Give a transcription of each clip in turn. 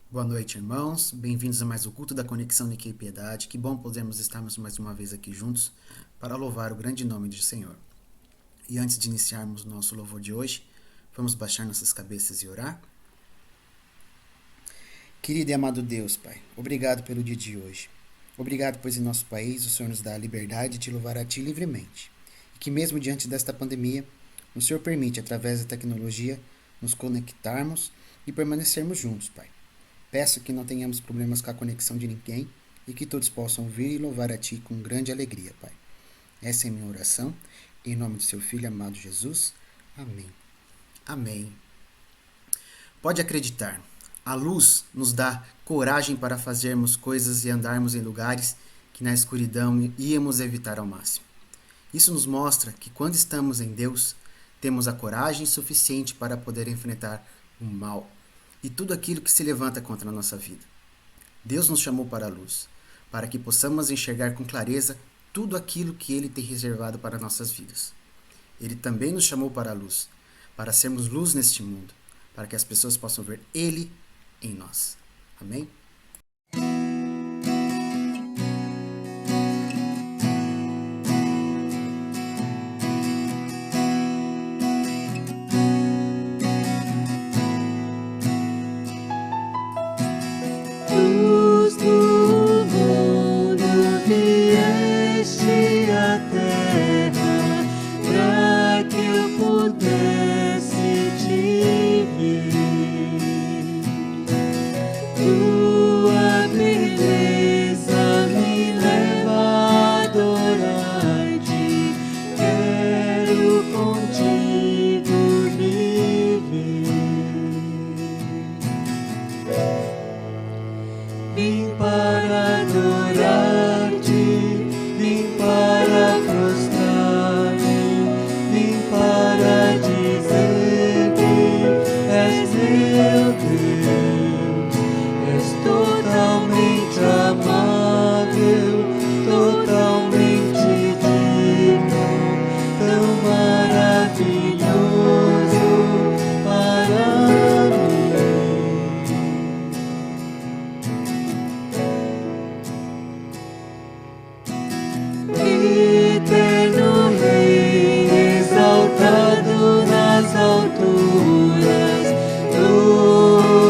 Boa noite, irmãos. Bem-vindos a mais o culto da Conexão Nikkei Piedade. Que bom podermos estarmos mais uma vez aqui juntos para louvar o grande nome do Senhor. E antes de iniciarmos o nosso louvor de hoje, vamos baixar nossas cabeças e orar? Querido e amado Deus, Pai, obrigado pelo dia de hoje. Obrigado, pois em nosso país o Senhor nos dá a liberdade de louvar a Ti livremente. E que mesmo diante desta pandemia, o Senhor permite, através da tecnologia, nos conectarmos e permanecermos juntos, Pai. Peço que não tenhamos problemas com a conexão de ninguém e que todos possam ouvir e louvar a Ti com grande alegria, Pai. Essa é a minha oração, em nome do Seu Filho amado Jesus. Amém. Amém. Pode acreditar, a luz nos dá coragem para fazermos coisas e andarmos em lugares que na escuridão íamos evitar ao máximo. Isso nos mostra que quando estamos em Deus, temos a coragem suficiente para poder enfrentar o mal e tudo aquilo que se levanta contra a nossa vida. Deus nos chamou para a luz, para que possamos enxergar com clareza tudo aquilo que Ele tem reservado para nossas vidas. Ele também nos chamou para a luz, para sermos luz neste mundo, para que as pessoas possam ver Ele em nós. Amém? Luz do mundo vieste à terra para que eu pudesse te ver. Tua beleza me leva a adorar-te. Quero contigo viver. Vim para adorar-te, vim para prostrar-me, vim para dizer que és meu Deus. És totalmente amável, totalmente digno, tão maravilhoso para mim. Eterno Rei, exaltado nas alturas,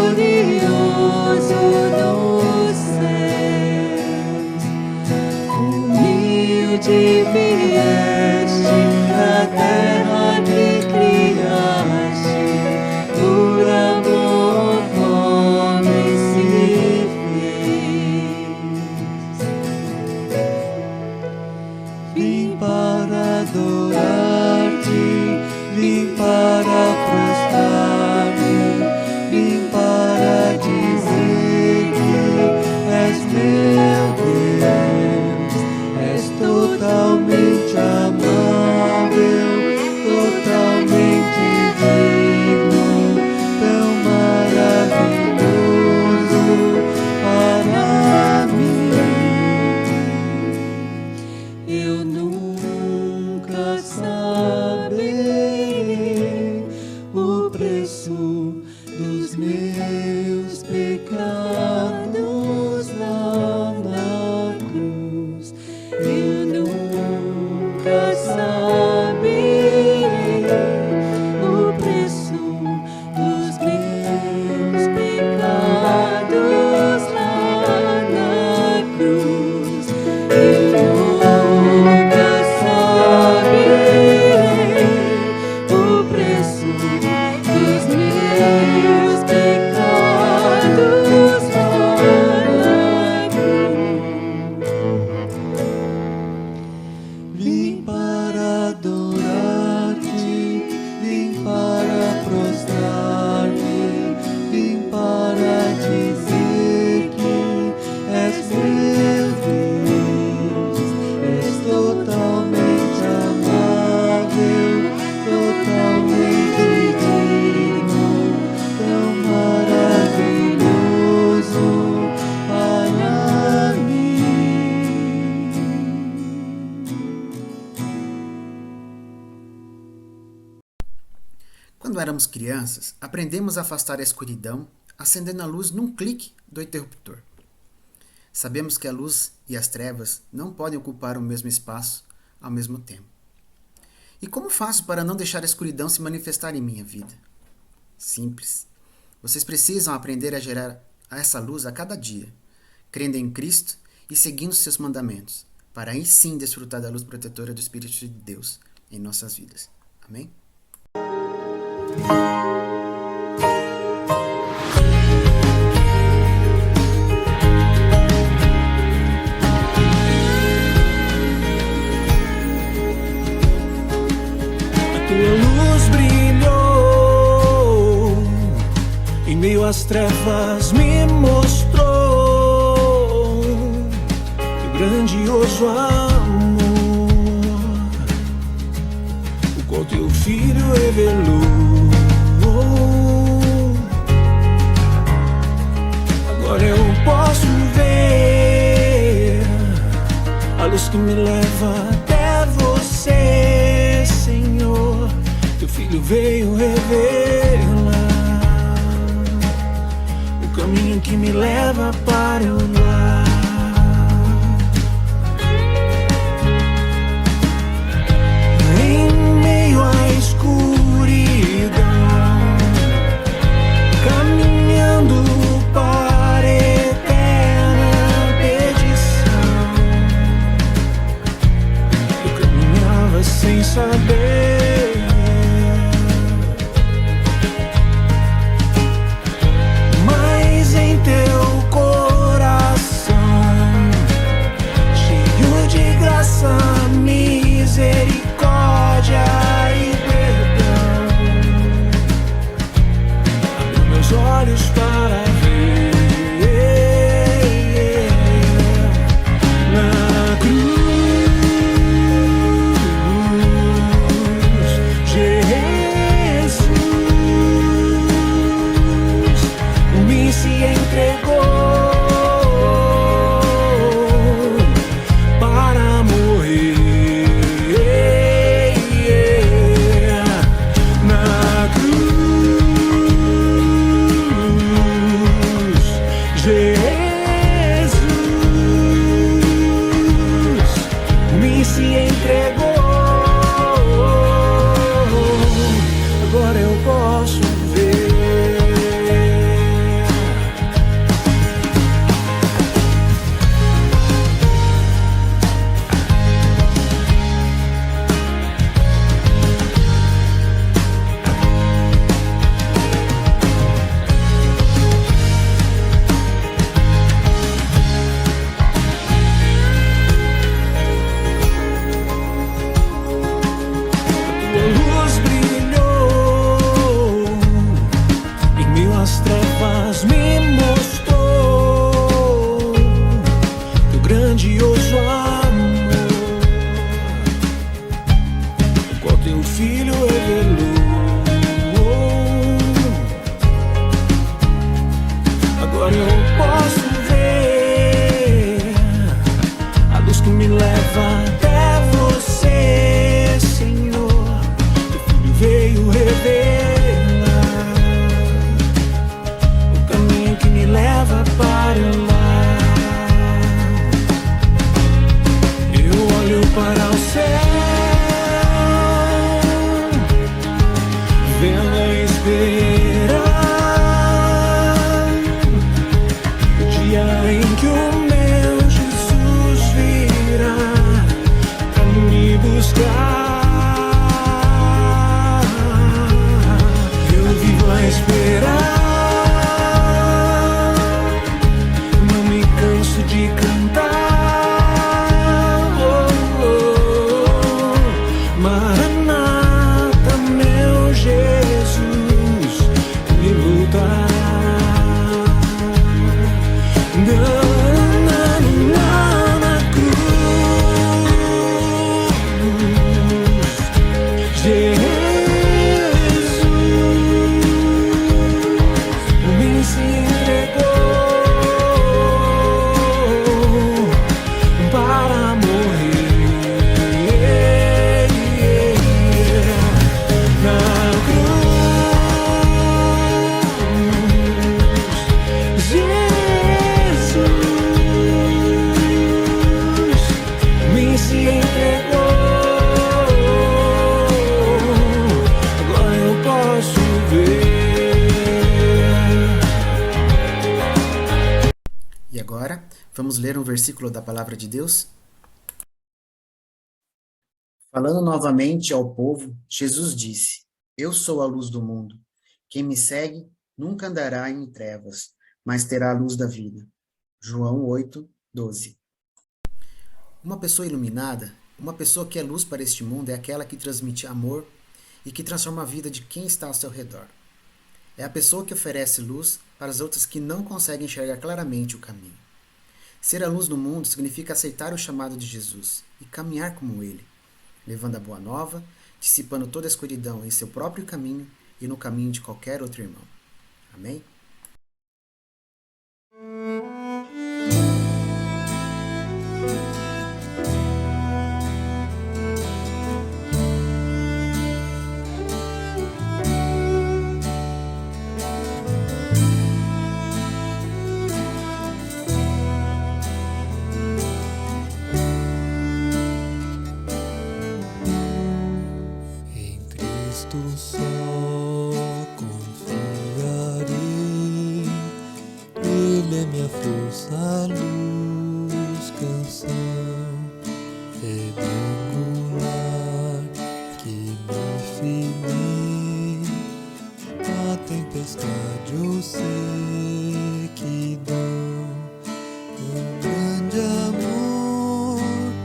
glorioso nos céus. Humilde vieste à terra que criaste, por amor homem se fez. Vim para adorar-te, vim para prostrar-me, vim para dizer que és meu Deus. És totalmente amável, totalmente digno, tão maravilhoso para mim. Eu nunca saberei o preço dos meus pecados lá na cruz. Eu nunca saberei o preço dos meus pecados lá na cruz. Eu nunca saberei o preço dos meus pecados lá na cruz. Vim para adorar-te, vim para prostrar-me, vim para dizer que és meu Deus. És totalmente amável, totalmente digno, tão maravilhoso para mim. Quando éramos crianças, aprendemos a afastar a escuridão acendendo a luz num clique do interruptor. Sabemos que a luz e as trevas não podem ocupar o mesmo espaço ao mesmo tempo. E como faço para não deixar a escuridão se manifestar em minha vida? Simples. Vocês precisam aprender a gerar essa luz a cada dia, crendo em Cristo e seguindo seus mandamentos, para aí sim desfrutar da luz protetora do Espírito de Deus em nossas vidas. Amém? Em meio às trevas me mostrou teu grandioso amor, o qual teu filho revelou. Agora eu posso ver a luz que me leva até você, Senhor. Teu filho veio revelar o caminho que me leva para o lar. Em meio à escuridão, caminhando para a eterna perdição, eu caminhava sem saber. Misericórdia e perdão, abre meus olhos para ver na cruz Jesus me se entregou. Se entregou, agora eu posso ver. As trevas me mostrou teu grandioso amor, o qual teu filho revelou. Agora eu posso ver a luz que me leva até você, Senhor. Teu filho veio revelar leva para lá. Eu olho para o céu, vendo a esperar o dia em que o meu Jesus virá Vamos ler um versículo da palavra de Deus? Falando novamente ao povo, Jesus disse: Eu sou a luz do mundo. Quem me segue nunca andará em trevas, mas terá a luz da vida. João 8:12. Uma pessoa iluminada, uma pessoa que é luz para este mundo, é aquela que transmite amor e que transforma a vida de quem está ao seu redor. É a pessoa que oferece luz para as outras que não conseguem enxergar claramente o caminho. Ser a luz do mundo significa aceitar o chamado de Jesus e caminhar como ele, levando a boa nova, dissipando toda a escuridão em seu próprio caminho e no caminho de qualquer outro irmão. Amém? Em Cristo só confiarei, Ele é minha força, luz, canção, angular que me firmei na tempestade ou sequidão. Um grande amor,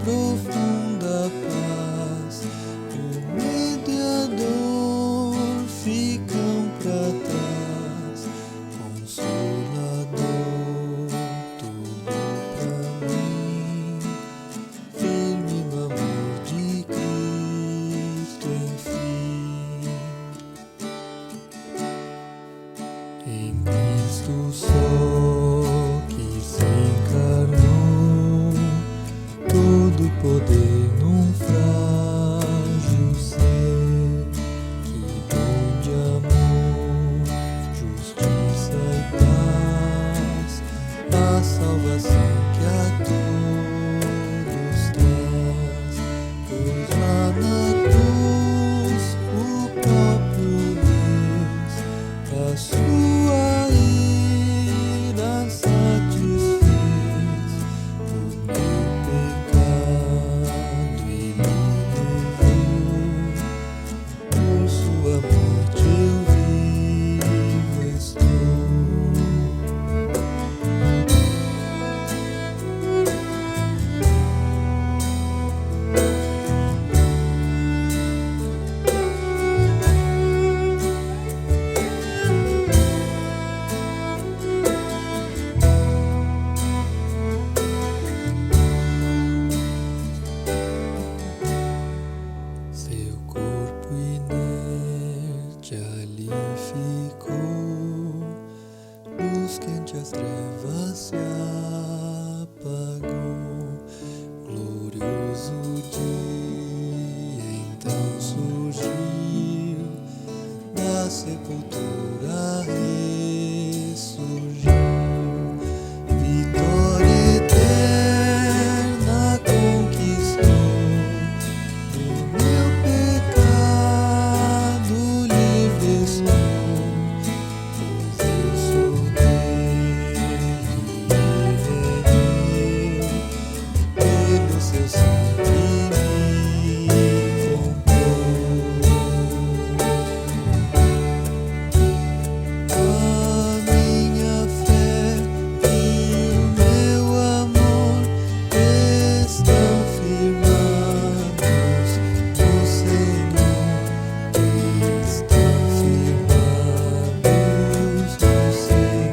profunda paz, o medo e a dor ficam pra trás. Consolador, tudo pra mim, firme no amor de Cristo, enfim. Em Cristo só que se encarnou, todo poder num frágil ser, que dom de amor, justiça e paz, a salvação que a todos traz. Pois lá na cruz o próprio Deus a sua ira satisfez, o meu pecado ele levou, por sua morte eu vivo estou. Seu corpo inerte ali ficou, luz quente as trevas se apagou. Glorioso dia então surgiu, da sepultura ressurgiu. Vitória eterna conquistou, do meu pecado livre estou, pois eu sou dele e ele é meu, pelo seu sangue me comprou. A minha fé e o meu amor estão firmados no Senhor, estão firmados no Senhor.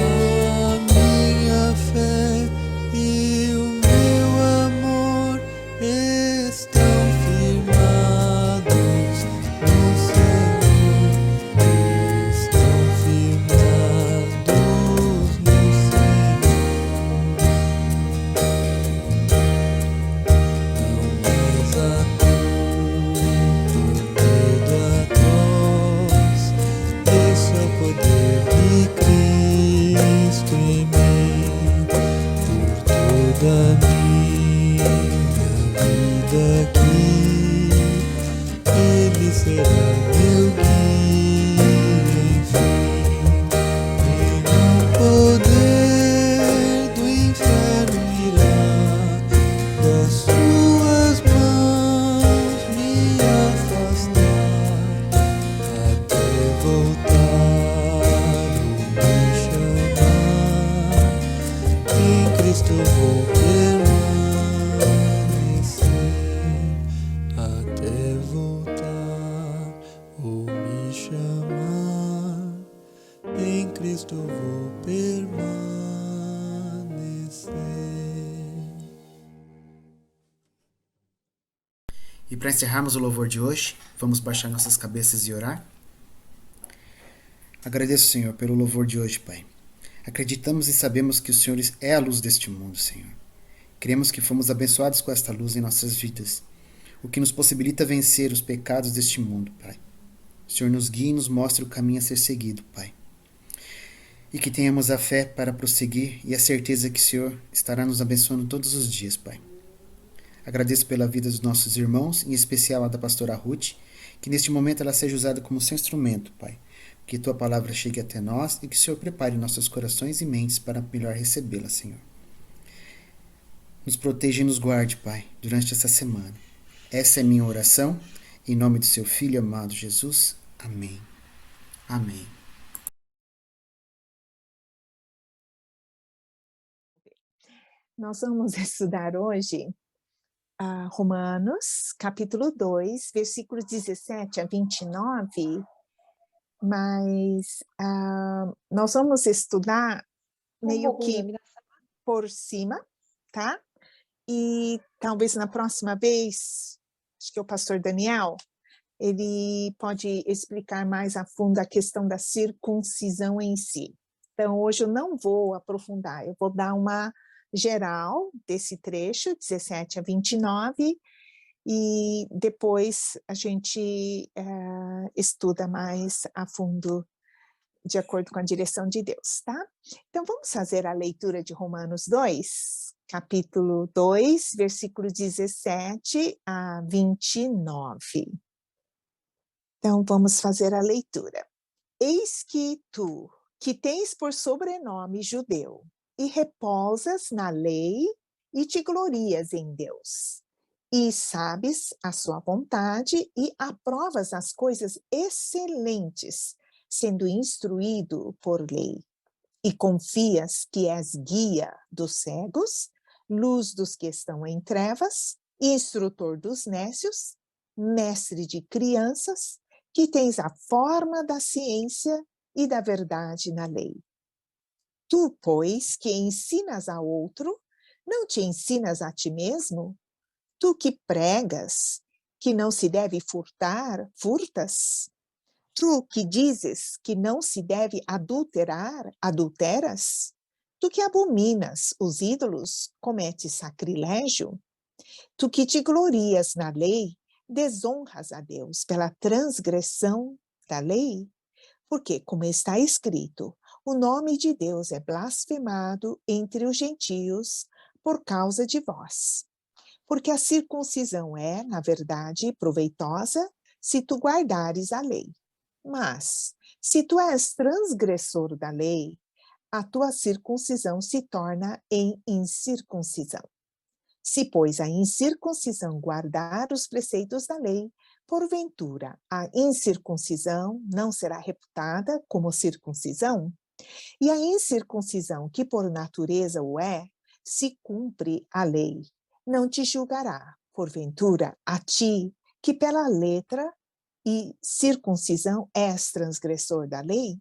A minha fé e o meu amor estão firmados no Senhor, estão firmados no Senhor. Não mais a culpa, o medo atroz, esse é o poder de Cristo em mim, por toda a minha vida aqui, Ele será meu guia, enfim. Cristo vou permanecer até voltar ou me chamar. Em Cristo vou permanecer. E para encerrarmos o louvor de hoje, vamos baixar nossas cabeças e orar? Agradeço, Senhor, pelo louvor de hoje, Pai. Acreditamos e sabemos que o Senhor é a luz deste mundo, Senhor. Cremos que fomos abençoados com esta luz em nossas vidas, o que nos possibilita vencer os pecados deste mundo, Pai. O Senhor nos guia e nos mostra o caminho a ser seguido, Pai. E que tenhamos a fé para prosseguir e a certeza que o Senhor estará nos abençoando todos os dias, Pai. Agradeço pela vida dos nossos irmãos, em especial a da pastora Ruth, que neste momento ela seja usada como seu instrumento, Pai. Que tua palavra chegue até nós e que o Senhor prepare nossos corações e mentes para melhor recebê-la, Senhor. Nos proteja e nos guarde, Pai, durante essa semana. Essa é minha oração, em nome do seu Filho amado Jesus. Amém. Amém. Nós vamos estudar hoje Romanos, capítulo 2, versículos 17 a 29, mas nós vamos estudar meio que por cima, tá? E talvez na próxima vez, acho que o pastor Daniel, ele pode explicar mais a fundo a questão da circuncisão em si. Então, hoje eu não vou aprofundar, eu vou dar uma geral desse trecho, 17 a 29, e depois a gente estuda mais a fundo, de acordo com a direção de Deus, tá? Então, vamos fazer a leitura de Romanos 2, capítulo 2, versículo 17 a 29. Então, vamos fazer a leitura. Eis que tu, que tens por sobrenome judeu, e repousas na lei, e te glorias em Deus, e sabes a sua vontade, e aprovas as coisas excelentes, sendo instruído por lei, e confias que és guia dos cegos, luz dos que estão em trevas, instrutor dos nécios, mestre de crianças, que tens a forma da ciência e da verdade na lei. Tu, pois, que ensinas a outro, não te ensinas a ti mesmo? Tu que pregas que não se deve furtar, furtas? Tu que dizes que não se deve adulterar, adulteras? Tu que abominas os ídolos, cometes sacrilégio? Tu que te glorias na lei, desonras a Deus pela transgressão da lei? Porque, como está escrito, o nome de Deus é blasfemado entre os gentios por causa de vós. Porque a circuncisão é, na verdade, proveitosa se tu guardares a lei. Mas, se tu és transgressor da lei, a tua circuncisão se torna em incircuncisão. Se, pois, a incircuncisão guardar os preceitos da lei, porventura a incircuncisão não será reputada como circuncisão? E a incircuncisão, que por natureza o é, se cumpre a lei, não te julgará, porventura, a ti, que pela letra e circuncisão és transgressor da lei?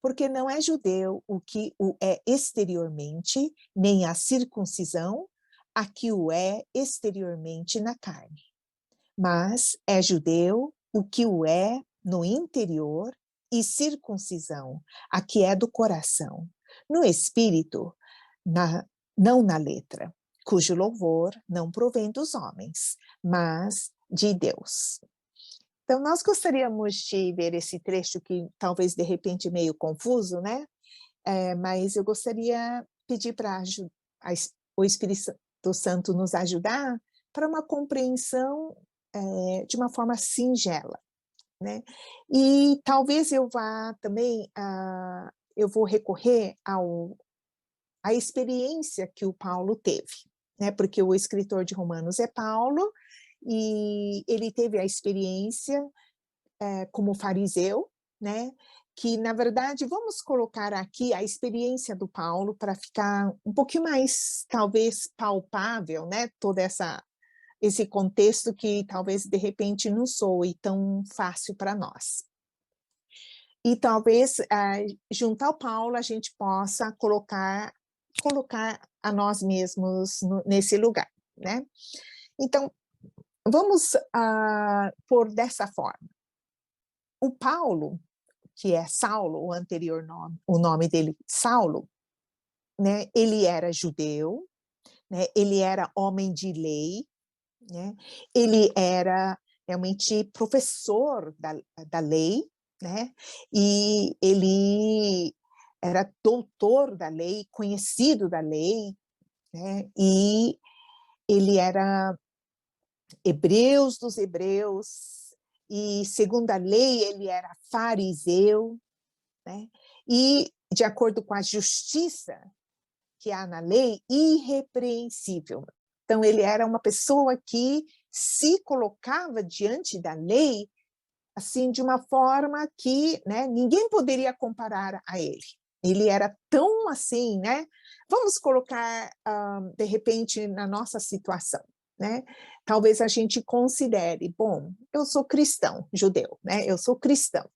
Porque não é judeu o que o é exteriormente, nem a circuncisão a que o é exteriormente na carne. Mas é judeu o que o é no interior, e circuncisão a que é do coração, no espírito, não na letra, cujo louvor não provém dos homens, mas de Deus. Então, nós gostaríamos de ver esse trecho que talvez de repente meio confuso, né? Mas eu gostaria de pedir para o Espírito Santo nos ajudar para uma compreensão de uma forma singela, né? E talvez eu vá também, eu vou recorrer à experiência que o Paulo teve, né? Porque o escritor de Romanos é Paulo, e ele teve a experiência como fariseu, né? que, na verdade, vamos colocar aqui a experiência do Paulo para ficar um pouquinho mais, talvez, palpável, né? Esse contexto que talvez, de repente, não soe tão fácil para nós. E talvez, junto ao Paulo, a gente possa colocar a nós mesmos nesse lugar, né? Então, vamos pôr dessa forma. O Paulo, que é Saulo, o anterior nome, o nome dele, Saulo, né? Ele era judeu, né? Ele era homem de lei, né? Ele era realmente professor da lei, né? E ele era doutor da lei, conhecido da lei, né? E ele era hebreus dos hebreus, e segundo a lei ele era fariseu, né? E de acordo com a justiça que há na lei, irrepreensível. Então ele era uma pessoa que se colocava diante da lei assim de uma forma que, né, ninguém poderia comparar a ele. Ele era tão assim, né? Vamos colocar de repente na nossa situação, né? Talvez a gente considere, bom, eu sou cristão, judeu, né? Eu sou cristão.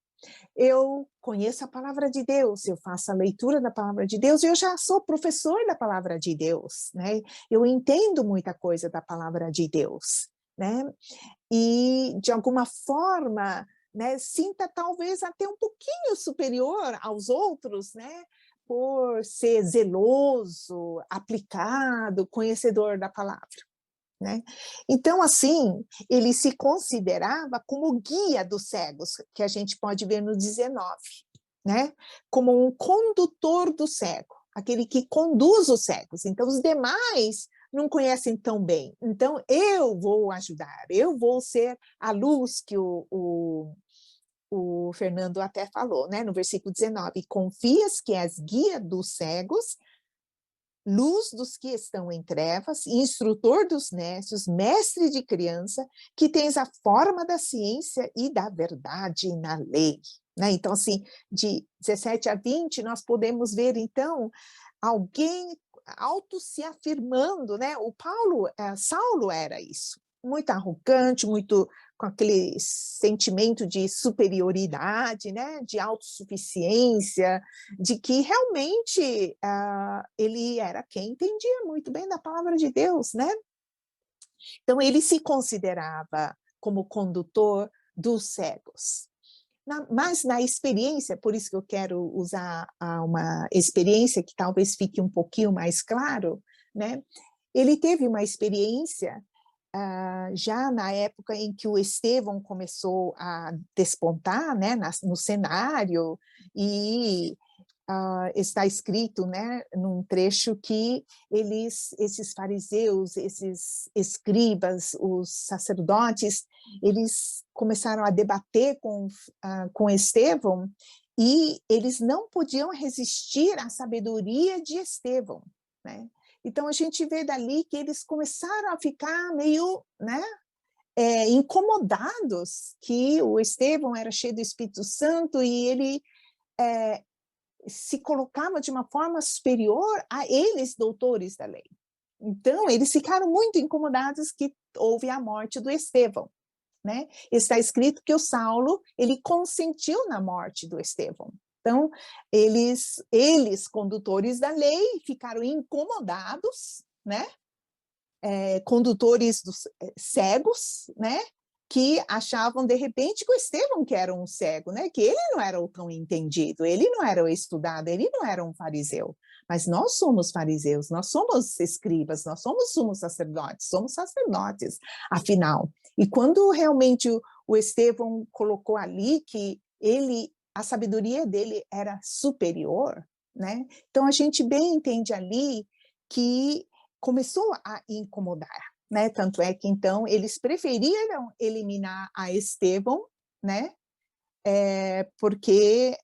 Eu conheço a palavra de Deus, eu faço a leitura da palavra de Deus, eu já sou professor da palavra de Deus, né? Eu entendo muita coisa da palavra de Deus, né? E, de alguma forma, né, sinta talvez até um pouquinho superior aos outros, né? Por ser zeloso, aplicado, conhecedor da palavra. Né? Então, assim, ele se considerava como guia dos cegos, que a gente pode ver no 19, né? Como um condutor do cego, aquele que conduz os cegos. Então, os demais não conhecem tão bem. Então, eu vou ajudar, eu vou ser a luz que o Fernando até falou, né? No versículo 19, confias que és guia dos cegos, luz dos que estão em trevas, instrutor dos nécios, mestre de criança, que tens a forma da ciência e da verdade na lei. Né? Então, assim, de 17 a 20, nós podemos ver, então, alguém auto se afirmando, né? O Saulo era isso, muito arrogante, muito com aquele sentimento de superioridade, né? De autossuficiência, de que realmente ele era quem entendia muito bem da palavra de Deus, né? Então ele se considerava como condutor dos cegos. Mas na experiência, por isso que eu quero usar uma experiência que talvez fique um pouquinho mais claro, né? Ele teve uma experiência já na época em que o Estevão começou a despontar, né, no cenário, e está escrito, né, num trecho que esses fariseus, esses escribas, os sacerdotes, eles começaram a debater com Estevão, e eles não podiam resistir à sabedoria de Estevão, né? Então a gente vê dali que eles começaram a ficar meio, né, incomodados que o Estevão era cheio do Espírito Santo e ele se colocava de uma forma superior a eles, doutores da lei. Então, eles ficaram muito incomodados que houve a morte do Estevão, né? Está escrito que o Saulo, ele consentiu na morte do Estevão. Então, eles condutores da lei, ficaram incomodados, né? Condutores dos cegos, né? Que achavam, de repente, que o Estevão que era um cego, né? Que ele não era o tão entendido, ele não era o estudado, ele não era um fariseu. Mas nós somos fariseus, nós somos escribas, nós somos sacerdotes, afinal. E quando realmente o Estevão colocou ali que a sabedoria dele era superior, né? Então a gente bem entende ali que começou a incomodar, né? Tanto é que então eles preferiram eliminar a Estevão, né? Porque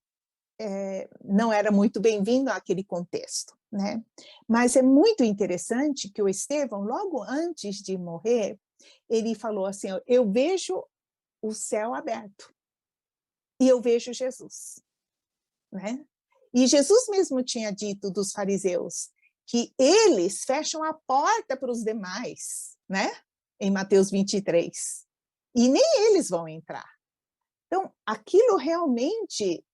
não era muito bem-vindo àquele contexto, né? Mas é muito interessante que o Estevão, logo antes de morrer, ele falou assim: eu vejo o céu aberto e eu vejo Jesus. né? E Jesus mesmo tinha dito dos fariseus que eles fecham a porta para os demais, né? Em Mateus 23. E nem eles vão entrar. Então, aquilo realmente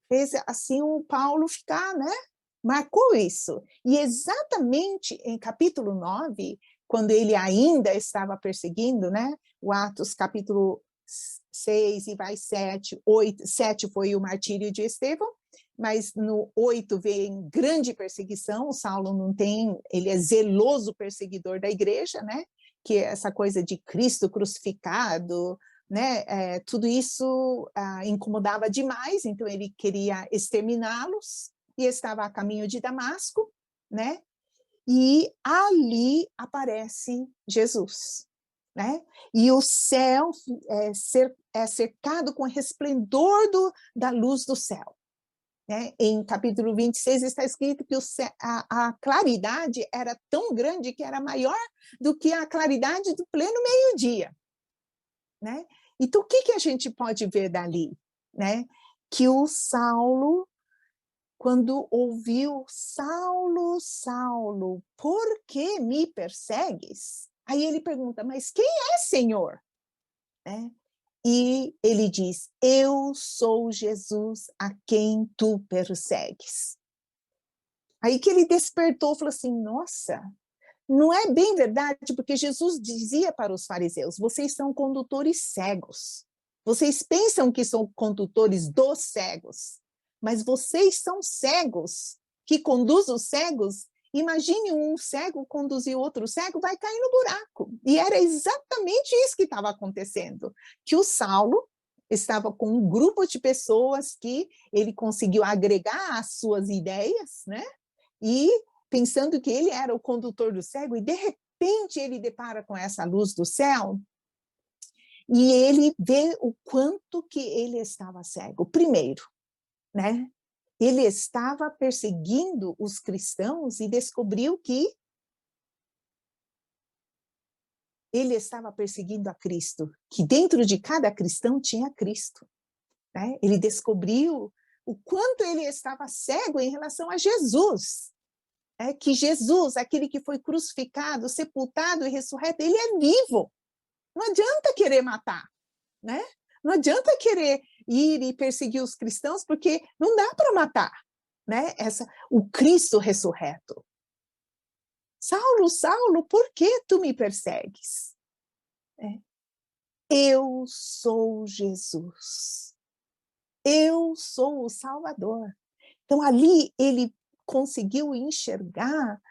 fez assim o Paulo ficar, né? Marcou isso. E exatamente em capítulo 9, quando ele ainda estava perseguindo, né? O Atos capítulo 6 e vai 7, 8, 7 foi o martírio de Estevão, mas no 8 vem grande perseguição, o Saulo não tem, ele é zeloso perseguidor da igreja, né? Que é essa coisa de Cristo crucificado, né? Tudo isso incomodava demais, então ele queria exterminá-los, e estava a caminho de Damasco, né? E ali aparece Jesus, né? E o céu é cercado com o resplendor da luz do céu. Né? Em capítulo 26 está escrito que a claridade era tão grande que era maior do que a claridade do pleno meio-dia. Né? Então, o que a gente pode ver dali? Né? Que o Saulo, quando ouviu Saulo, Saulo, por que me persegues? Aí ele pergunta, mas quem é Senhor? Né? E ele diz, eu sou Jesus a quem tu persegues. Aí que ele despertou, falou assim, nossa, não é bem verdade, porque Jesus dizia para os fariseus, vocês são condutores cegos. Vocês pensam que são condutores dos cegos, mas vocês são cegos, que conduzem os cegos. Imagine um cego conduzir outro cego, vai cair no buraco. E era exatamente isso que estava acontecendo, que o Saulo estava com um grupo de pessoas que ele conseguiu agregar as suas ideias, né? E pensando que ele era o condutor do cego, e de repente ele depara com essa luz do céu, e ele vê o quanto que ele estava cego. Primeiro, né? Ele estava perseguindo os cristãos e descobriu que ele estava perseguindo a Cristo, que dentro de cada cristão tinha Cristo. Né? Ele descobriu o quanto ele estava cego em relação a Jesus. Que Jesus, aquele que foi crucificado, sepultado e ressurreto, ele é vivo. Não adianta querer matar, né? Não adianta querer ir e perseguir os cristãos, porque não dá para matar, né? O Cristo ressurreto. Saulo, Saulo, por que tu me persegues? Eu sou Jesus. Eu sou o Salvador. Então, ali ele conseguiu enxergar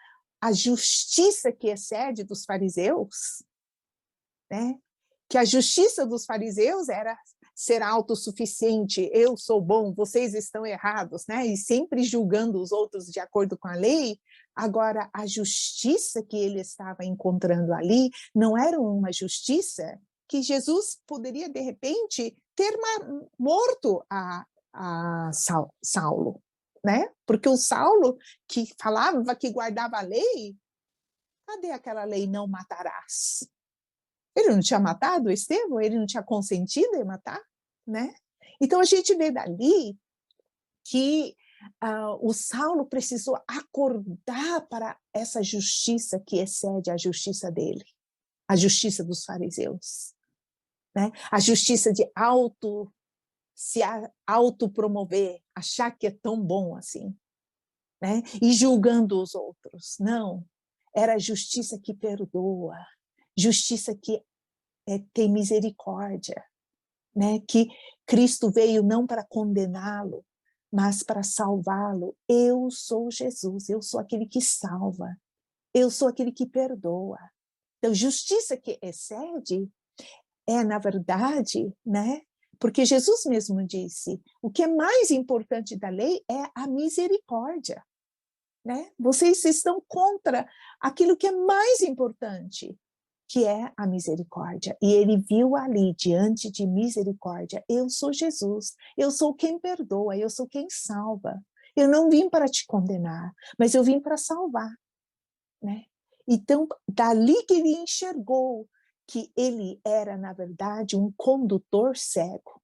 a justiça que excede dos fariseus, né? Que a justiça dos fariseus era ser autossuficiente, eu sou bom, vocês estão errados, né? E sempre julgando os outros de acordo com a lei. Agora, a justiça que ele estava encontrando ali não era uma justiça que Jesus poderia, de repente, ter morto a Saulo, né? Porque o Saulo, que falava que guardava a lei, cadê aquela lei não matarás? Ele não tinha matado o Estevão? Ele não tinha consentido em matar? Né? Então, a gente vê dali que o Saulo precisou acordar para essa justiça que excede a justiça dele, a justiça dos fariseus. Né? A justiça de se autopromover, achar que é tão bom assim. Né? E julgando os outros. Não, era a justiça que perdoa, justiça que tem misericórdia, né? Que Cristo veio não para condená-lo, mas para salvá-lo. Eu sou Jesus, eu sou aquele que salva, eu sou aquele que perdoa. Então, justiça que excede na verdade, né? Porque Jesus mesmo disse, o que é mais importante da lei é a misericórdia. Né? Vocês estão contra aquilo que é mais importante, que é a misericórdia. E ele viu ali, diante de misericórdia, eu sou Jesus, eu sou quem perdoa, eu sou quem salva. Eu não vim para te condenar, mas eu vim para salvar. Né? Então, dali que ele enxergou que ele era, na verdade, um condutor cego.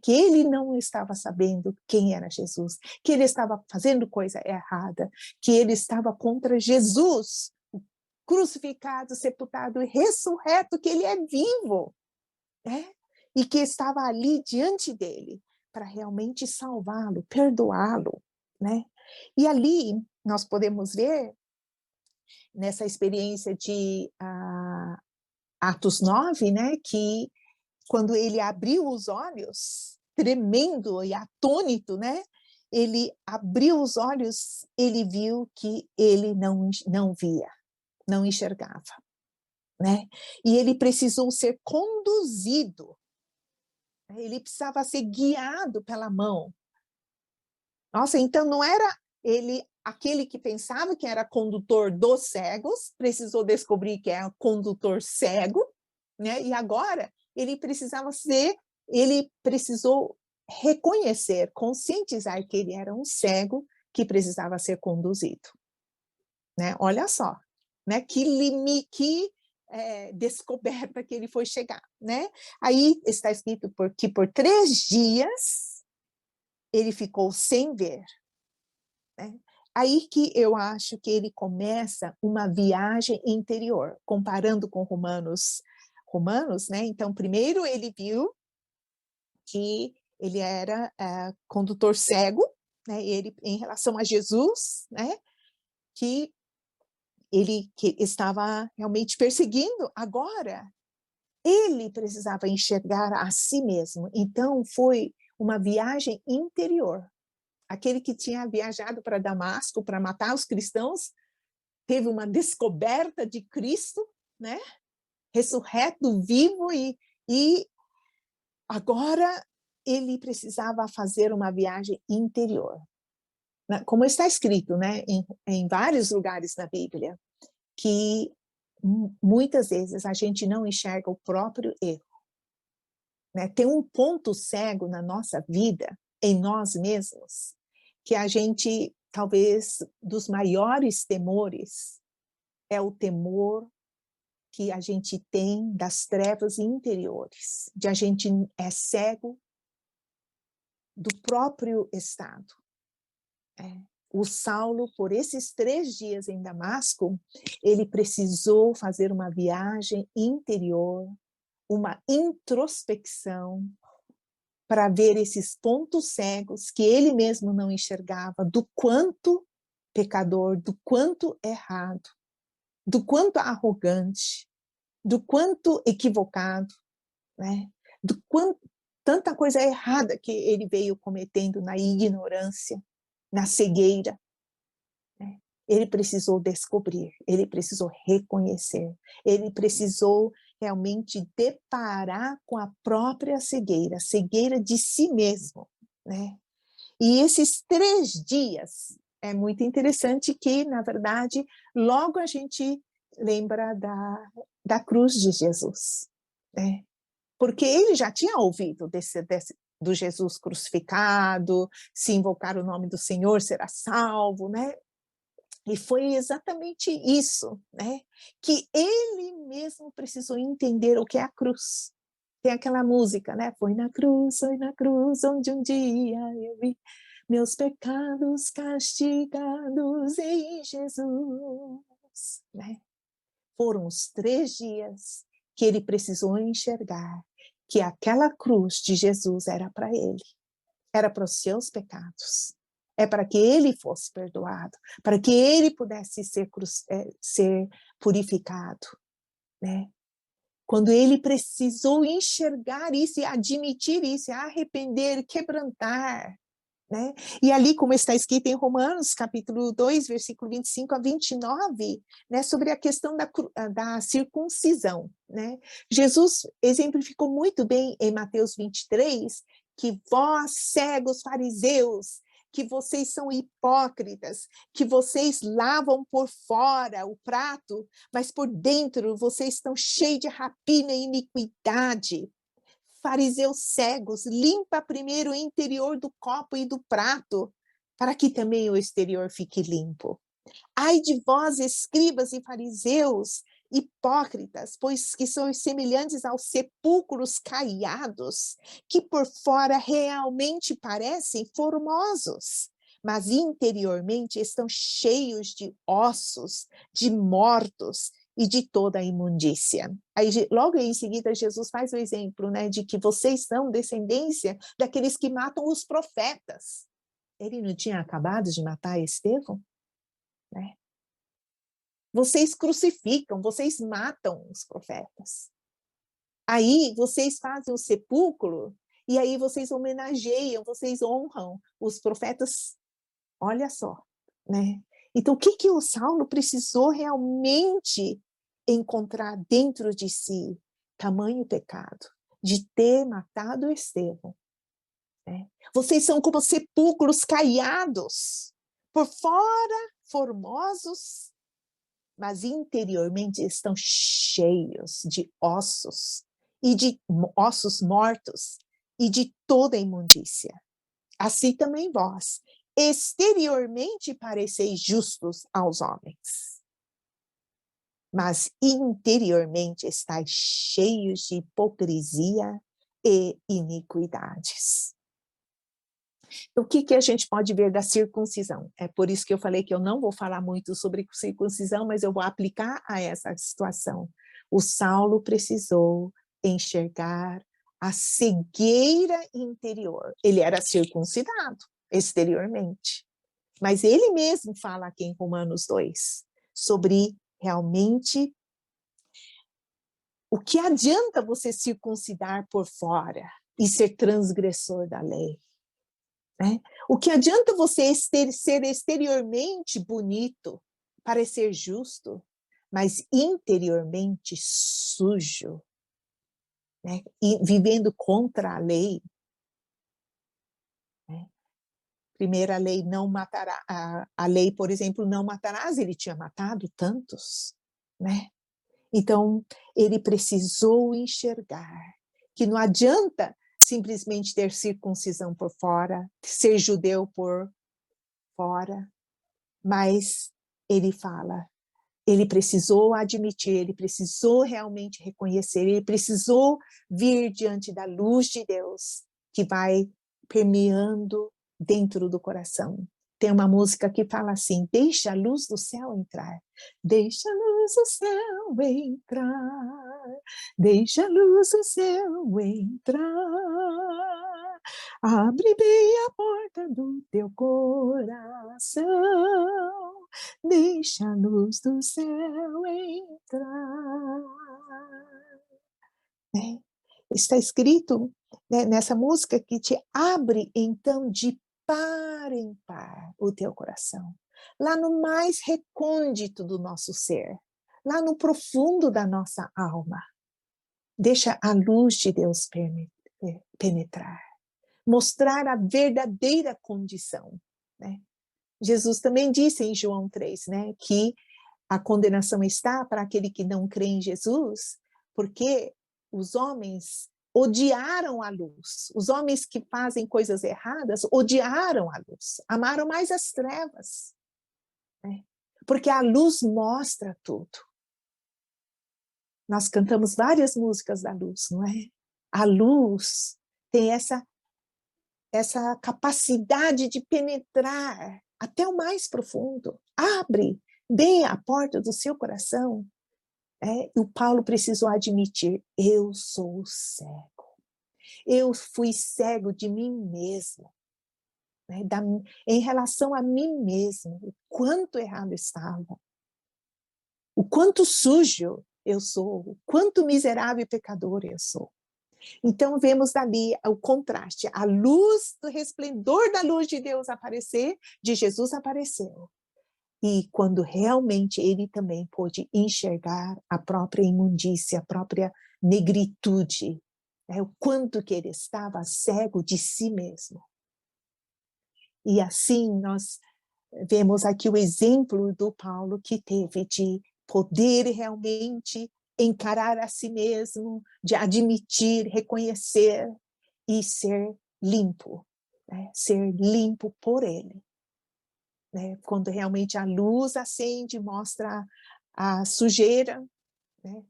que ele não estava sabendo quem era Jesus, que ele estava fazendo coisa errada, que ele estava contra Jesus, crucificado, sepultado e ressurreto, que ele é vivo, né? E que estava ali diante dele para realmente salvá-lo, perdoá-lo, né? E ali nós podemos ver, nessa experiência de Atos 9, né, que quando ele abriu os olhos, tremendo e atônito, né? Ele abriu os olhos, ele viu que ele não via, não enxergava, né? E ele precisou ser conduzido, ele precisava ser guiado pela mão. Nossa, então não era ele aquele que pensava que era condutor dos cegos, precisou descobrir que é condutor cego, né? E agora ele precisou reconhecer, conscientizar que ele era um cego que precisava ser conduzido, né? Olha só, né? Que descoberta que ele foi chegar, né? Aí está escrito que por 3 dias ele ficou sem ver, né? Aí que eu acho que ele começa uma viagem interior, comparando com Romanos, né? Então, primeiro ele viu que ele era condutor cego, né? Ele, em relação a Jesus, né? Que ele que estava realmente perseguindo. Agora, ele precisava enxergar a si mesmo. Então, foi uma viagem interior. Aquele que tinha viajado para Damasco para matar os cristãos, teve uma descoberta de Cristo, né? Ressurreto, vivo, e agora ele precisava fazer uma viagem interior. Como está escrito, né, em vários lugares na Bíblia, que muitas vezes a gente não enxerga o próprio erro, né? Tem um ponto cego na nossa vida, em nós mesmos, que a gente, talvez, dos maiores temores, é o temor que a gente tem das trevas interiores, de a gente é cego do próprio estado. O Saulo, por esses 3 dias em Damasco, ele precisou fazer uma viagem interior, uma introspecção, para ver esses pontos cegos que ele mesmo não enxergava, do quanto pecador, do quanto errado, do quanto arrogante, do quanto equivocado, né? Do quanto tanta coisa errada que ele veio cometendo na ignorância, na cegueira, né? Ele precisou descobrir, ele precisou reconhecer, ele precisou realmente deparar com a própria cegueira de si mesmo, né? E esses 3 dias, é muito interessante que, na verdade, logo a gente lembra da cruz de Jesus, né? Porque ele já tinha ouvido do Jesus crucificado, se invocar o nome do Senhor será salvo, né? E foi exatamente isso, né? Que ele mesmo precisou entender o que é a cruz. Tem aquela música, né? Foi na cruz, onde um dia eu vi meus pecados castigados em Jesus, né? Foram os 3 dias que ele precisou enxergar que aquela cruz de Jesus era para ele, era para os seus pecados, é para que ele fosse perdoado, para que ele pudesse ser purificado, né? Quando ele precisou enxergar isso e admitir isso, arrepender, quebrantar, né? E ali, como está escrito em Romanos, capítulo 2, versículo 25 a 29, né, sobre a questão da circuncisão, né? Jesus exemplificou muito bem em Mateus 23, que vós, cegos fariseus, que vocês são hipócritas, que vocês lavam por fora o prato, mas por dentro vocês estão cheios de rapina e iniquidade. Fariseus cegos, limpa primeiro o interior do copo e do prato, para que também o exterior fique limpo. Ai de vós, escribas e fariseus, hipócritas, pois que são semelhantes aos sepulcros caiados, que por fora realmente parecem formosos, mas interiormente estão cheios de ossos, de mortos e de toda a imundícia. Aí, logo em seguida, Jesus faz o exemplo, né, de que vocês são descendência daqueles que matam os profetas. Ele não tinha acabado de matar Estevão? Né? Vocês crucificam, vocês matam os profetas. Aí vocês fazem o sepulcro, e aí vocês homenageiam, vocês honram os profetas. Olha só, né? Então, o que o Saulo precisou realmente encontrar dentro de si? Tamanho pecado, de ter matado Estevão. Né? Vocês são como sepulcros caiados, por fora formosos, mas interiormente estão cheios de ossos, e de ossos mortos, e de toda a imundícia. Assim também vós, exteriormente pareceis justos aos homens, mas interiormente estáis cheios de hipocrisia e iniquidades. Então, o que a gente pode ver da circuncisão? É por isso que eu falei que eu não vou falar muito sobre circuncisão, mas eu vou aplicar a essa situação. O Saulo precisou enxergar a cegueira interior. Ele era circuncidado exteriormente, mas ele mesmo fala aqui em Romanos 2 sobre realmente o que adianta você circuncidar por fora e ser transgressor da lei. Né? O que adianta você ser exteriormente bonito, parecer justo, mas interiormente sujo, né? E vivendo contra a lei. Né? Primeira lei, não matará. A lei, por exemplo, não matarás, ele tinha matado tantos. Né? Então, ele precisou enxergar que não adianta simplesmente ter circuncisão por fora, ser judeu por fora, mas ele fala, ele precisou admitir, ele precisou realmente reconhecer, ele precisou vir diante da luz de Deus, que vai permeando dentro do coração. Tem uma música que fala assim, deixa a luz do céu entrar, deixa a luz do céu entrar, deixa a luz do céu entrar, abre bem a porta do teu coração, deixa a luz do céu entrar. Né? Está escrito, né, nessa música que te abre então de par em par o teu coração, lá no mais recôndito do nosso ser, lá no profundo da nossa alma. Deixa a luz de Deus penetrar, mostrar a verdadeira condição. Né? Jesus também disse em João 3, né, que a condenação está para aquele que não crê em Jesus, porque os homens odiaram a luz. Os homens que fazem coisas erradas odiaram a luz, amaram mais as trevas. Né? Porque a luz mostra tudo. Nós cantamos várias músicas da luz, não é? A luz tem essa capacidade de penetrar até o mais profundo. Abre bem a porta do seu coração. E o Paulo precisou admitir, eu sou cego. Eu fui cego de mim mesmo. Né? Em relação a mim mesmo, o quanto errado estava. O quanto sujo eu sou, o quanto miserável e pecador eu sou. Então, vemos dali o contraste, a luz do resplendor da luz de Deus aparecer, de Jesus apareceu. E quando realmente ele também pôde enxergar a própria imundícia, a própria negritude, né? O quanto que ele estava cego de si mesmo. E assim nós vemos aqui o exemplo do Paulo que teve de poder realmente encarar a si mesmo, de admitir, reconhecer e ser limpo, né? Ser limpo por ele. Né? Quando realmente a luz acende, mostra a sujeira, né?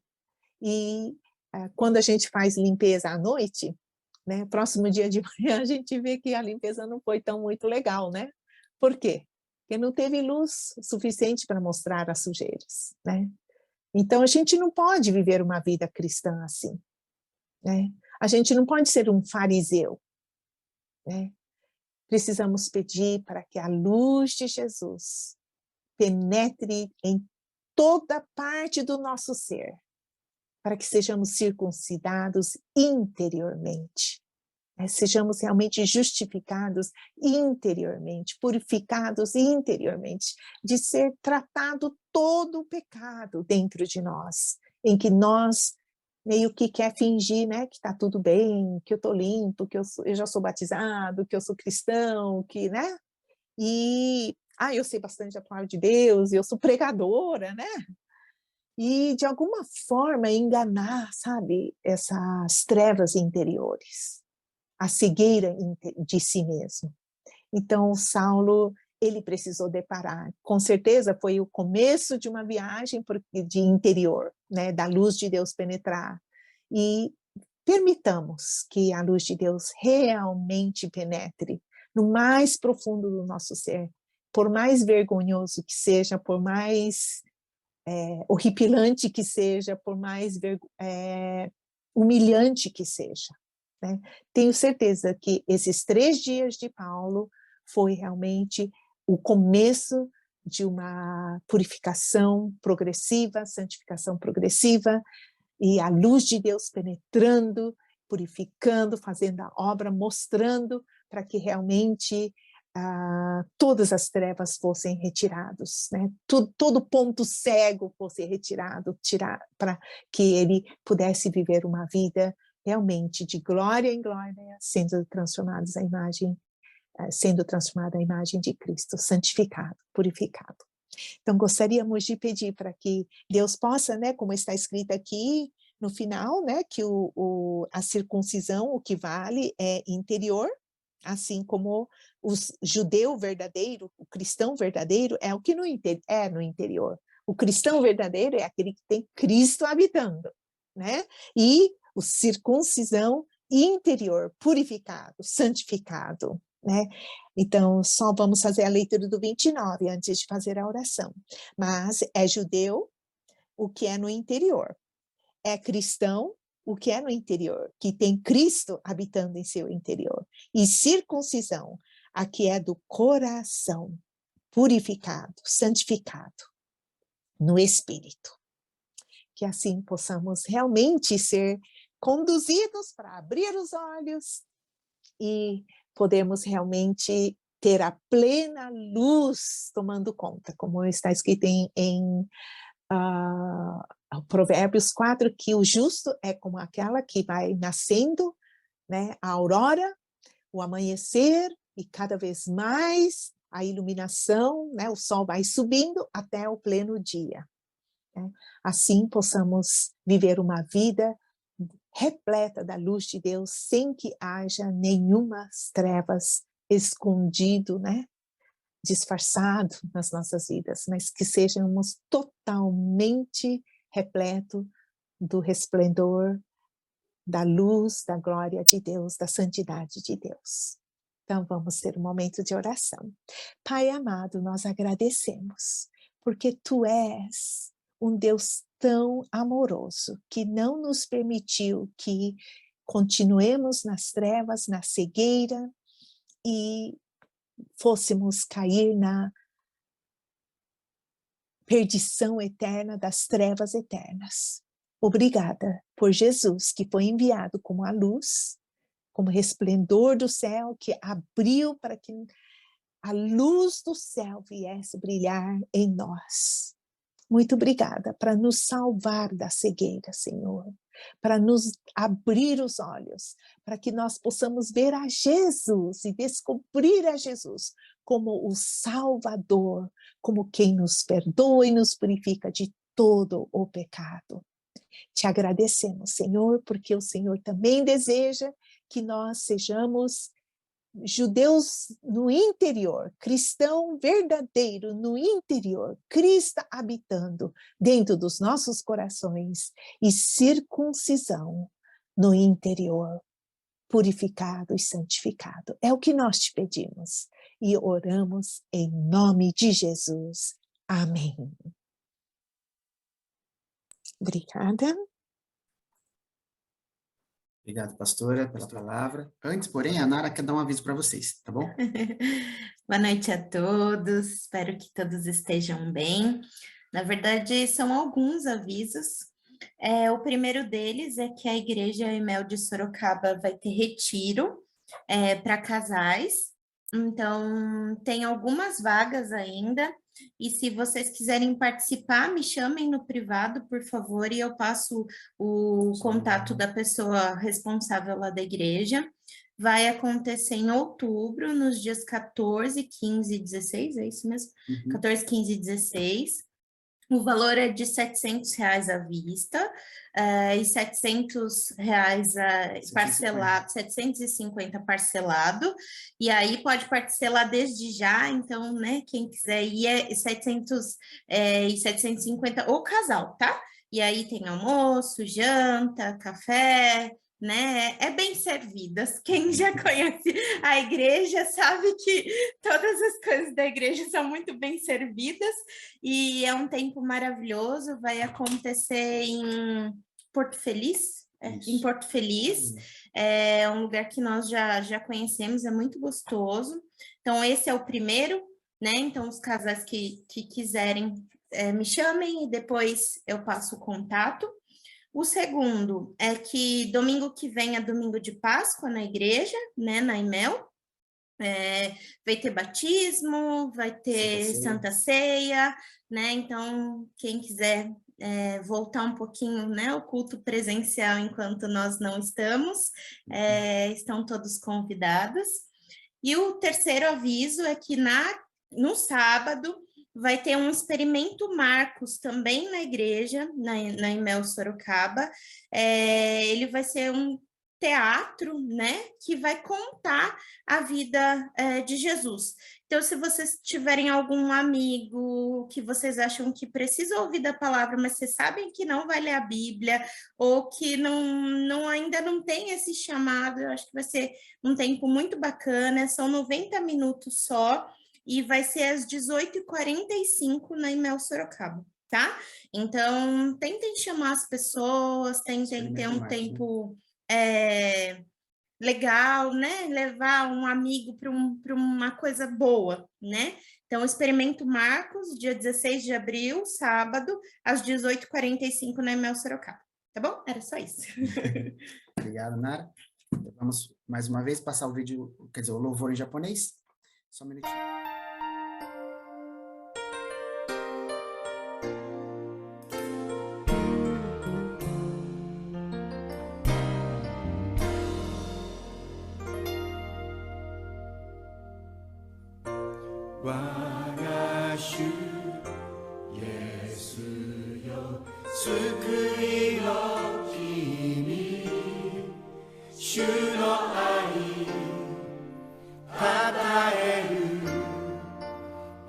E quando a gente faz limpeza à noite, né, próximo dia de manhã a gente vê que a limpeza não foi tão muito legal, né? Por quê? Porque não teve luz suficiente para mostrar as sujeiras, né? Então a gente não pode viver uma vida cristã assim, né? A gente não pode ser um fariseu, né? Precisamos pedir para que a luz de Jesus penetre em toda parte do nosso ser, para que sejamos circuncidados interiormente, né? Sejamos realmente justificados interiormente, purificados interiormente, de ser tratado todo o pecado dentro de nós, em que nós meio que quer fingir, né, que está tudo bem, que eu estou limpo, que eu já sou batizado, que eu sou cristão, que, né? E eu sei bastante da palavra de Deus, eu sou pregadora, né? E de alguma forma enganar, sabe, essas trevas interiores, a cegueira de si mesmo. Então, Saulo, ele precisou deparar. Com certeza foi o começo de uma viagem de interior, né, da luz de Deus penetrar. E permitamos que a luz de Deus realmente penetre no mais profundo do nosso ser, por mais vergonhoso que seja, por mais horripilante que seja, por mais humilhante que seja, né? Tenho certeza que esses 3 dias de Paulo foi realmente o começo de uma purificação progressiva, santificação progressiva, e a luz de Deus penetrando, purificando, fazendo a obra, mostrando para que realmente todas as trevas fossem retirados, né? Todo ponto cego fosse retirado, para que ele pudesse viver uma vida realmente de glória em glória, sendo transformados à imagem, sendo transformada à imagem de Cristo, santificado, purificado. Então, gostaríamos de pedir para que Deus possa, né, como está escrito aqui no final, né, que a circuncisão, o que vale é interior, assim como o judeu verdadeiro, o cristão verdadeiro é o que é no interior. O cristão verdadeiro é aquele que tem Cristo habitando, né? E o circuncisão interior, purificado, santificado, né? Então, só vamos fazer a leitura do 29 antes de fazer a oração. Mas é judeu o que é no interior. É cristão o que é no interior, que tem Cristo habitando em seu interior. E circuncisão, a que é do coração, purificado, santificado no Espírito. Que assim possamos realmente ser conduzidos para abrir os olhos e podemos realmente ter a plena luz tomando conta, como está escrito em Provérbios 4, que o justo é como aquela que vai nascendo, né, a aurora, o amanhecer, e cada vez mais a iluminação, né, o sol vai subindo até o pleno dia. Né? Assim possamos viver uma vida repleta da luz de Deus, sem que haja nenhuma trevas escondido, né, disfarçado nas nossas vidas, mas que sejamos totalmente repleto do resplendor, da luz, da glória de Deus, da santidade de Deus. Então vamos ter um momento de oração. Pai amado, nós agradecemos, porque Tu és um Deus tão amoroso, que não nos permitiu que continuemos nas trevas, na cegueira, e fôssemos cair na perdição eterna das trevas eternas. Obrigada por Jesus, que foi enviado como a luz, como resplendor do céu, que abriu para que a luz do céu viesse brilhar em nós. Muito obrigada para nos salvar da cegueira, Senhor, para nos abrir os olhos, para que nós possamos ver a Jesus e descobrir a Jesus como o Salvador, como quem nos perdoa e nos purifica de todo o pecado. Te agradecemos, Senhor, porque o Senhor também deseja que nós sejamos judeus no interior, cristão verdadeiro no interior, Cristo habitando dentro dos nossos corações e circuncisão no interior, purificado e santificado. É o que nós te pedimos e oramos em nome de Jesus. Amém. Obrigada. Obrigado, pastora, pela palavra. Antes, porém, a Nara quer dar um aviso para vocês, tá bom? Boa noite a todos, espero que todos estejam bem. Na verdade, são alguns avisos. O primeiro deles é que a Igreja Emel de Sorocaba vai ter retiro para casais. Então, tem algumas vagas ainda. E se vocês quiserem participar, me chamem no privado, por favor, e eu passo o contato da pessoa responsável lá da igreja. Vai acontecer em outubro, nos dias 14, 15 e 16, é isso mesmo? 14, 15 e 16. O valor é de R$700 à vista e R$700 parcelado, 750 parcelado, e aí pode parcelar desde já, então, né, quem quiser ir é 700 e 750 o casal, tá? E aí tem almoço, janta, café, né? É bem servidas. Quem já conhece a igreja sabe que todas as coisas da igreja são muito bem servidas e é um tempo maravilhoso. Vai acontecer em Porto Feliz, em Porto Feliz. É um lugar que nós já conhecemos, é muito gostoso. Então, esse é o primeiro, né? Então, os casais que quiserem me chamem e depois eu passo o contato. O segundo é que domingo que vem é domingo de Páscoa na igreja, né, na Emel. Vai ter batismo, vai ter Santa Ceia, né? Então, quem quiser voltar um pouquinho, né, o culto presencial enquanto nós não estamos, estão todos convidados. E o terceiro aviso é que no sábado vai ter um experimento Marcos também na igreja, na Emel Sorocaba. Ele vai ser um teatro, né, que vai contar a vida de Jesus. Então, se vocês tiverem algum amigo que vocês acham que precisa ouvir da palavra, mas vocês sabem que não vai ler a Bíblia, ou que ainda não tem esse chamado, eu acho que vai ser um tempo muito bacana, são 90 minutos só, e vai ser às 18h45 na Emel Sorocaba, tá? Então, tentem chamar as pessoas, tentem ter um tempo legal, né? Levar um amigo para uma coisa boa, né? Então, Experimento Marcos, dia 16 de abril, sábado, às 18h45 na Emel Sorocaba. Tá bom? Era só isso. Obrigado, Nara. Então, vamos, mais uma vez, passar o vídeo, quer dizer, o louvor em japonês. Só um minutinho. 我が主イエスよ救いの君主の愛たたえる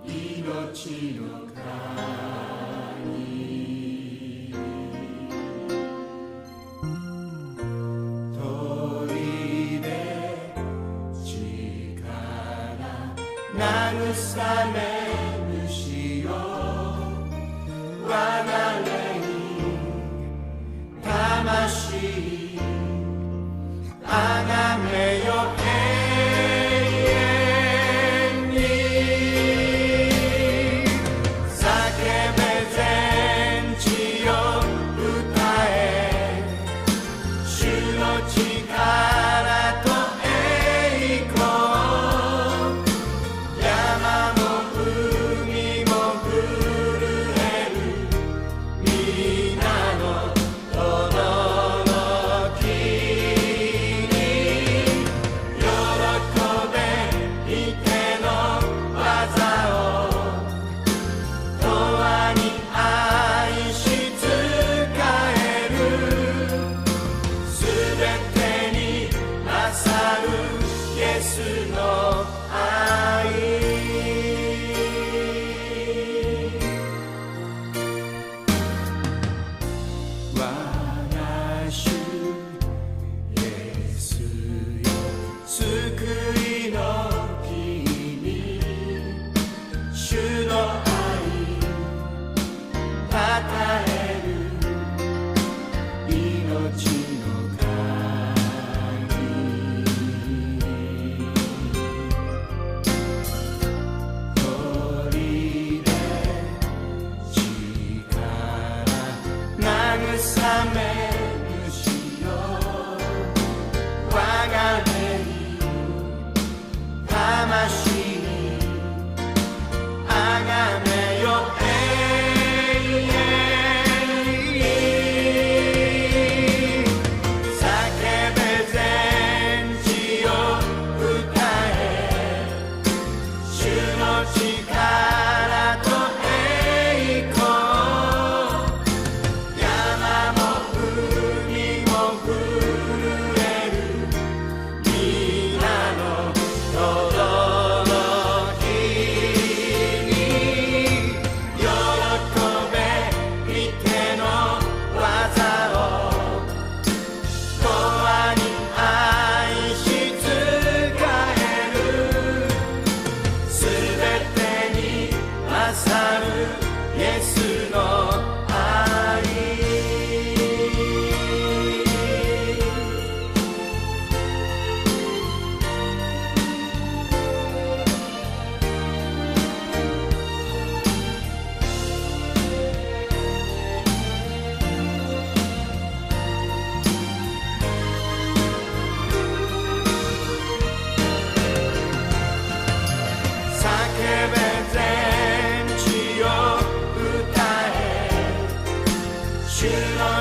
命の神砦力慰め主よ我が霊魂あがめよ永遠に叫べ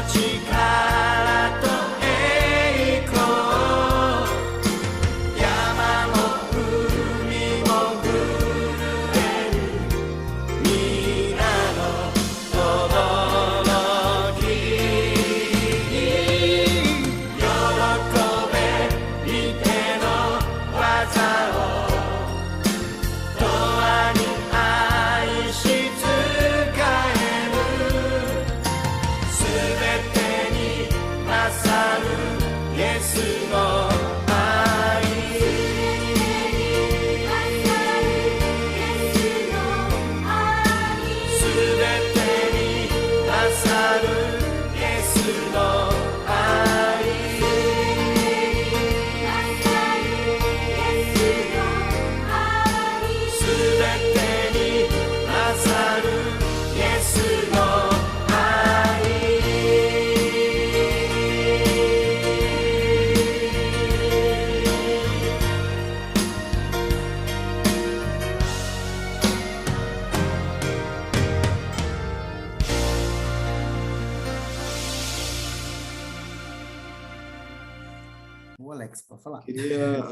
力と栄光山も海も震える皆の轟喜べ御手の技を永遠に愛し仕えるすべてに勝るイエスの愛すべてに勝るイエスの愛すべてに勝るイエスのO Alex, pode falar. Queria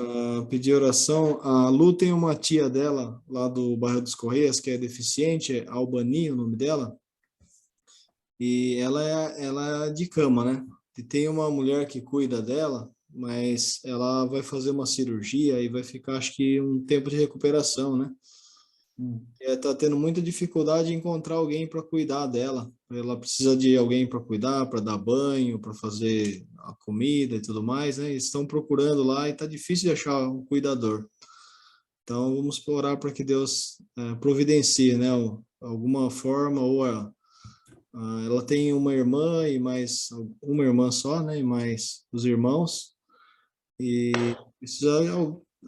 pedir oração. A Lu tem uma tia dela, lá do bairro dos Correias, que é deficiente, é Albani o nome dela, e ela é de cama, né? E tem uma mulher que cuida dela, mas ela vai fazer uma cirurgia e vai ficar, acho que, um tempo de recuperação, né? Tá tendo muita dificuldade em encontrar alguém para cuidar dela. Ela precisa de alguém para cuidar, para dar banho, para fazer a comida e tudo mais, né? Eles estão procurando lá e tá difícil de achar um cuidador. Então, vamos orar para que Deus providencie, né? Alguma forma, ou ela tem uma irmã e mais uma irmã só, né? E mais os irmãos. E precisa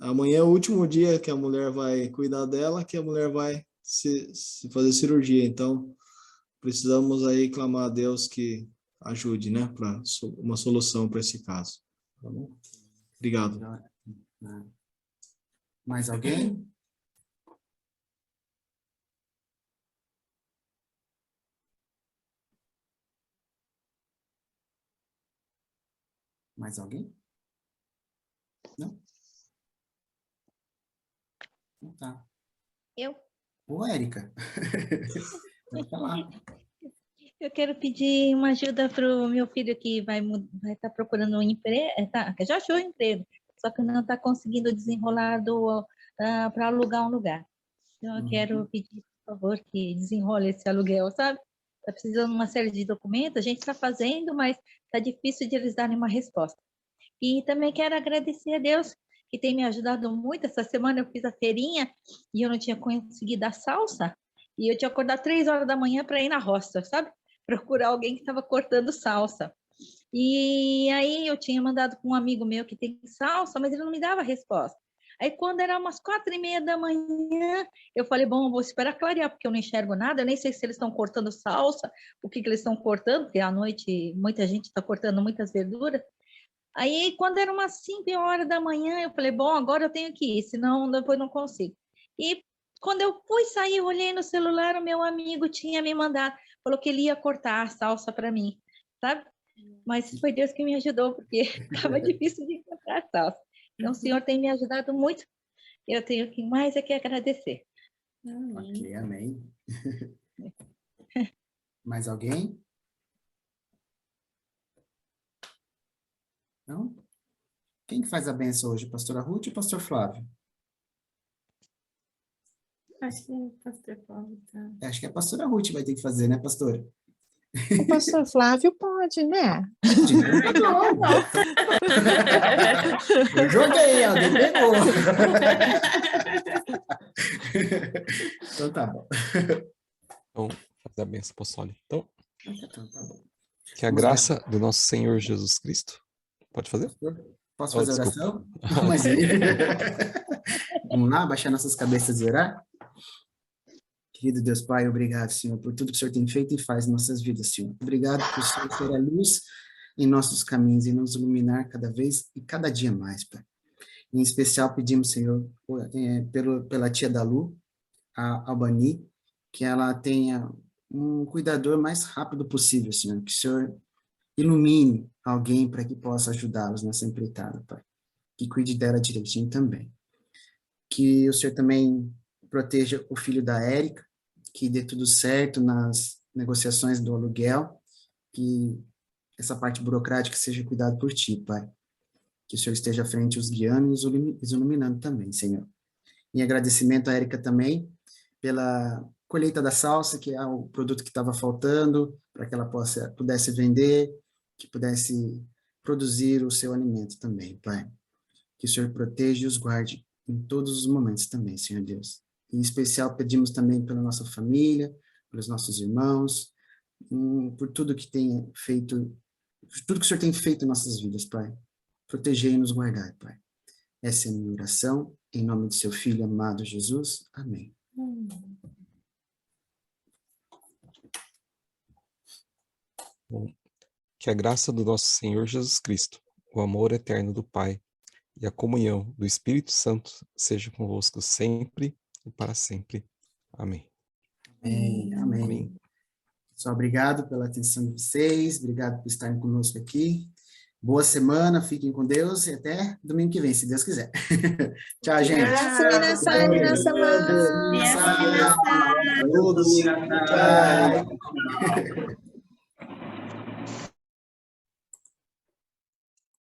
amanhã é o último dia que a mulher vai cuidar dela, que a mulher vai se fazer cirurgia. Então, precisamos aí clamar a Deus que ajude, né, para uma solução para esse caso. Tá bom? Obrigado. Mais alguém? Mais alguém? Não? Não tá. Eu Ô, Érica. Pode falar. quero pedir uma ajuda para o meu filho que vai estar procurando um emprego, que já achou um emprego, só que não está conseguindo desenrolar para alugar um lugar. Então, eu quero pedir, por favor, que desenrole esse aluguel, sabe? Está precisando de uma série de documentos, a gente está fazendo, mas está difícil de eles darem uma resposta. E também quero agradecer a Deus, que tem me ajudado muito. Essa semana eu fiz a feirinha e eu não tinha conseguido a salsa, e eu tinha acordado 3 horas da manhã para ir na roça, sabe? Procurar alguém que estava cortando salsa. E aí eu tinha mandado para um amigo meu que tem salsa, mas ele não me dava resposta. Aí quando era umas 4:30 da manhã, eu falei, bom, vou esperar clarear, porque eu não enxergo nada, eu nem sei se eles estão cortando salsa, o que eles estão cortando, porque à noite muita gente está cortando muitas verduras. Aí, quando era umas 5 horas da manhã, eu falei, bom, agora eu tenho que ir, senão depois não consigo. E quando eu fui sair, eu olhei no celular, o meu amigo tinha me mandado, falou que ele ia cortar a salsa para mim, sabe? Mas foi Deus que me ajudou, porque estava difícil de encontrar a salsa. Então, o Senhor tem me ajudado muito, eu tenho que mais é que agradecer. Ok, amém. Mais alguém? Não? Quem que faz a benção hoje? Pastora Ruth ou pastor Flávio? Acho que o pastor Flávio tá. Acho que a pastora Ruth vai ter que fazer, né, pastora? O pastor Flávio pode, né? Tá bom. Eu joguei, alguém pegou. Então tá bom. Então, fazer a benção apostólica. Então, Então tá bom. que a graça do nosso Senhor Jesus Cristo. Pode fazer? Posso fazer a desculpa. oração? Mas aí. Vamos lá, baixar nossas cabeças e orar? Querido Deus Pai, obrigado, Senhor, por tudo que o Senhor tem feito e faz em nossas vidas, Senhor. Obrigado por o Senhor ser a luz em nossos caminhos e nos iluminar cada vez e cada dia mais, Pai. Em especial, pedimos, Senhor, pela tia da Lu, a Albani, que ela tenha um cuidador mais rápido possível, Senhor. Que o Senhor ilumine alguém para que possa ajudá-los nessa empreitada, Pai. Que cuide dela direitinho também. Que o Senhor também proteja o filho da Érica, que dê tudo certo nas negociações do aluguel, que essa parte burocrática seja cuidada por Ti, Pai. Que o Senhor esteja à frente os guiando e os iluminando também, Senhor. Em agradecimento à Érica também, pela colheita da salsa, que é o produto que estava faltando, para que ela pudesse vender, que pudesse produzir o seu alimento também, Pai. Que o Senhor proteja e os guarde em todos os momentos também, Senhor Deus. Em especial, pedimos também pela nossa família, pelos nossos irmãos, por tudo que tem feito, por tudo que o Senhor tem feito em nossas vidas, Pai. Proteger e nos guardar, Pai. Essa é a minha oração, em nome do seu Filho amado Jesus. Amém. Bom, que a graça do nosso Senhor Jesus Cristo, o amor eterno do Pai e a comunhão do Espírito Santo seja convosco sempre e para sempre. Amém. Amém. Amém. Amém. Pessoal, obrigado pela atenção de vocês, obrigado por estarem conosco aqui. Boa semana, fiquem com Deus e até domingo que vem, se Deus quiser. Tchau, gente. Tchau. Todos. Tchau.